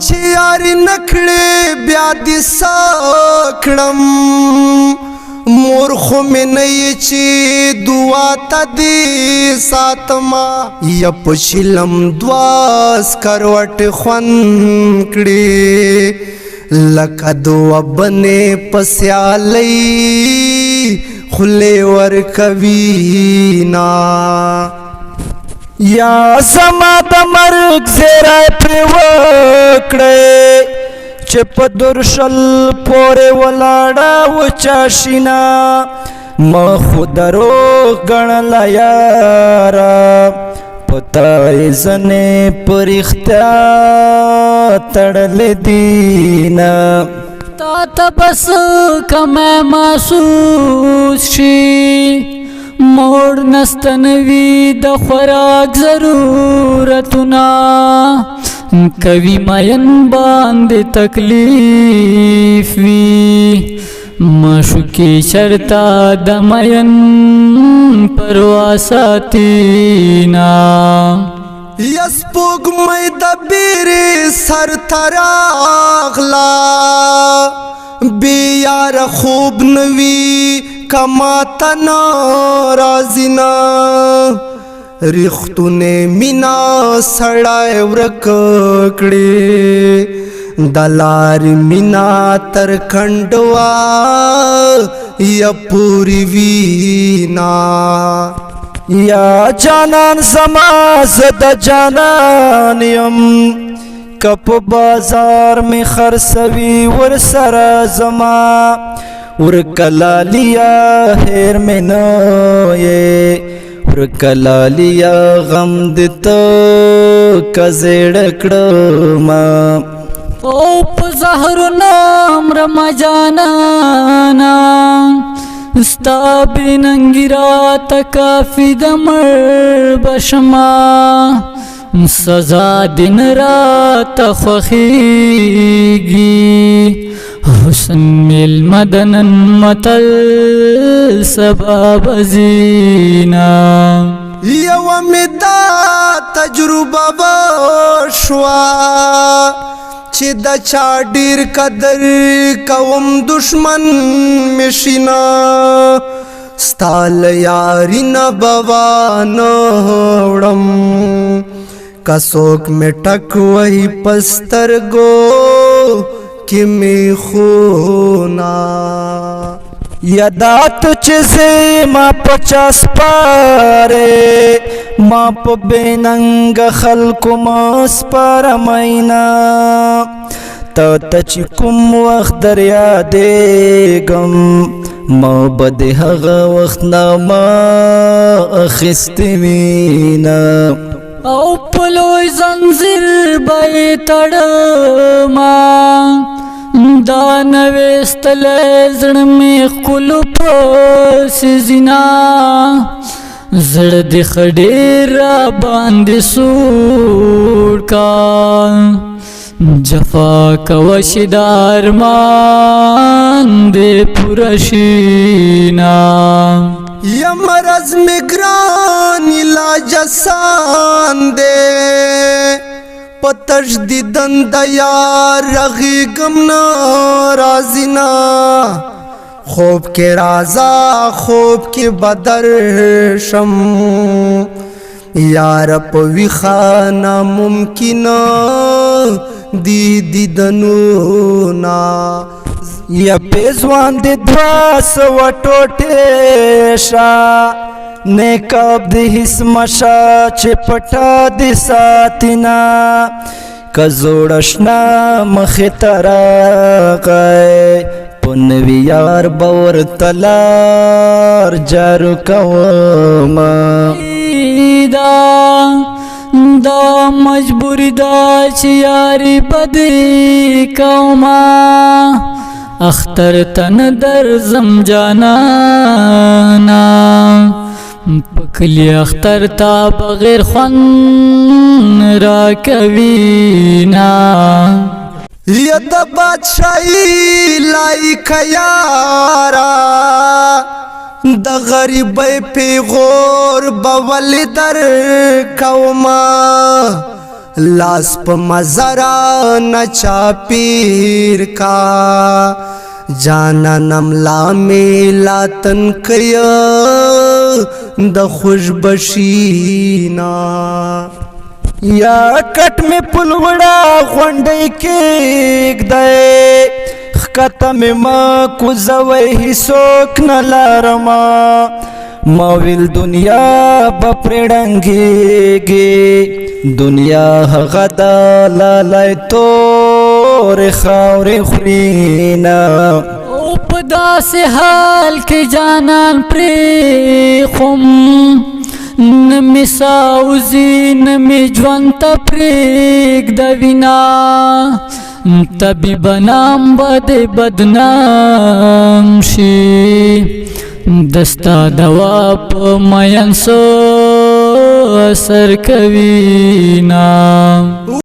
چې یاري نکړې بیا دې سکړم مور خو مې نه یې چې دعا ته دې ساتما یا په شلم دوه سکروټې خوند کړې لکه دوه بنې په سیالۍ خولې ورکوي نا یا زما د مرګ زیری پرې وکړئ چې په درشل پورې ولاړه وچه شینه ما خو دروغ ګڼله یاره په تا یې ځنې په رښتیا تړلې دینه تا ته بس کمی محسوس شي موړ نستنوي د خوراک ضرورتونه کوي مین باندې تکلیف وي مشوکې چرته د مین پروا ساتینا یا سپوږمۍ د بیرې سر ته راغله بې یاره خوب نه وي که ماته ناراضي نه ریښتونې مینه سړی ورک کړې د لارې مینه تر کنډوه یا پورې وینا یا جانان زما زه د جانان یم که په بازار می خرڅوي ورسره زما ورکلالیا هیر می نه یې ورکلالیا غم دې ته که زیړه کړمه او په زهرونه مرمه جانانا ستا بېننګي راته کافي د مړ بشما سزا دې نه راته خوښېږي حسن میلمه د نن متل سبا به زینا یوه مې دا تجربه وشوه چې د چا ډېر قدر کوم دشمن مې شینه ستا له یاري نه به وانه وړم که څوک مې ټک وهي په سترګو کې مې خونا یادات چې ما پچا سپاره ما په بیننګ خلکو ما سپارمینا ته چې کوم وخت در یادېږم ما به د هغه وخت نه ما اخیستې وینه او په لوی زنځیر به یې تړمه دا نویستلی زړه مې ښکلو پسې ځینه زړه دې ښه ډېر راباندې سوړ کا جفا کوه چې د ارمان دې پوره شي نه یا مرض مې ګران علاج آسان دی په تجدیدن د یار رغېږم نه راضي نه خوب کې راځه خوب کې به درشم یار په ویښه ناممکنه دي دیدنونه یا پیزوان دې دوه سوه ټوټې شه نیکاب دې هیڅ مشه چې پټه دې ساتینا که زوړ اشنا مخې ته راغی په نوي یار به ورته لار جارو کومه دا مجبوری دا چې یاري بدې کومه اختر تن درځم جانانا پکلی اختر تا بغیر خوند را کوي نا یا د بادشاہی لایق یارا د غریبۍ پیغور به ولې در کومه لاس په مزرا نه چاپیر کا جانانم لا میلاتن کیا د خوشبشینا یا کټ می پلوړه غونډې کېږ دی خکته می ما کوزوي هیڅوک نه لرما ما ویل دنیا به پرېړنګېږي دنیا هغه ده لالی تورې خاورې خورینه او په داسې حال کې جانان پرېښوم نه مې ساوځي نه مې ژوند ته پرېږدوینه طبیبنام به دې بدنام شي دستا دوا په مین سو اثر کوي نا